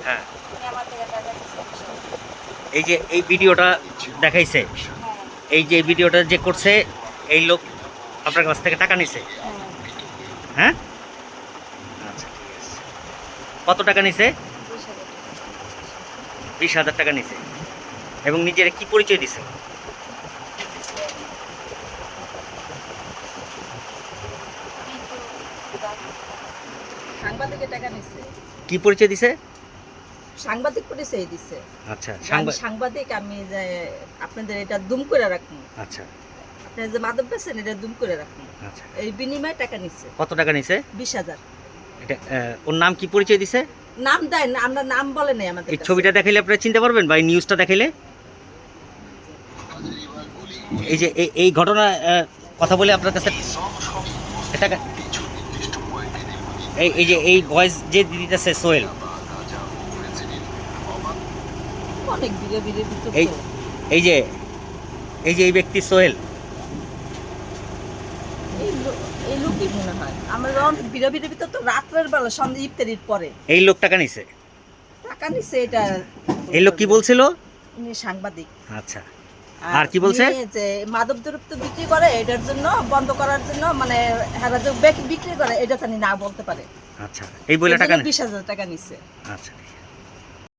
হ্যাঁ, উনি আমার থেকে টাকা নিছে 20,000 এই যে এই ভিডিওটা দেখাইছে, হ্যাঁ এই যে ভিডিওটা যে করছে এই লোক আপনার কাছ থেকে টাকা নিছে? হ্যাঁ হ্যাঁ, আচ্ছা ঠিক আছে। কত টাকা নিছে? 20,000 20,000 টাকা নিছে। এবং নিজের কি পরিচয় দিছে? সাংবাদিকের টাকা নিছে, কি পরিচয় দিছে? সাংবাদিক পরিচয় দিছে। আচ্ছা আমি সাংবাদিক, আমি যে আপনাদের এটা দুম করে রাখবো, আচ্ছা আপনারা যে মাদক বেচেন এটা দুম করে রাখবো, আচ্ছা। এই বিনিময়ে টাকা নিচ্ছে কত টাকা নিছে? 20,000। এটা ওর নাম কি পরিচয় দিছে? নাম দেয় না, আমরা নাম বলে নাই আমাদের এই কাছে। ছবিটা দেখাইলে আপনারা চিনতে পারবেন বা এই নিউজটা দেখাইলে? এই যে এই ঘটনা কথা বলে আপনার কাছে টাকা, এই যে এই ভয়েস যে দিতেছে সোহেল, অনেক ভিড়ে ভিড়ে ভিতর এই এই যে এই ব্যক্তি সোহেল, এই লোকই মনে হয় আমরা যখন ভিড়ে ভিড়ে ভিতর, তো রাত্রের বেলা সন্ধ্যা ইফতারির পরে এই লোক টাকা নিছে। টাকা নিচ্ছে। এটা এই লোক কি বলছিল? উনি সাংবাদিক। আচ্ছা, আর কি বলছে? উনি যে মাদক দ্রব্য বিক্রি করে এটার জন্য, বন্ধ করার জন্য, মানে হেরা যে বিক্রি করে এটা জানি না বলতে পারে। আচ্ছা, এই বলে টাকা 20,000 টাকা নিচ্ছে। আচ্ছা।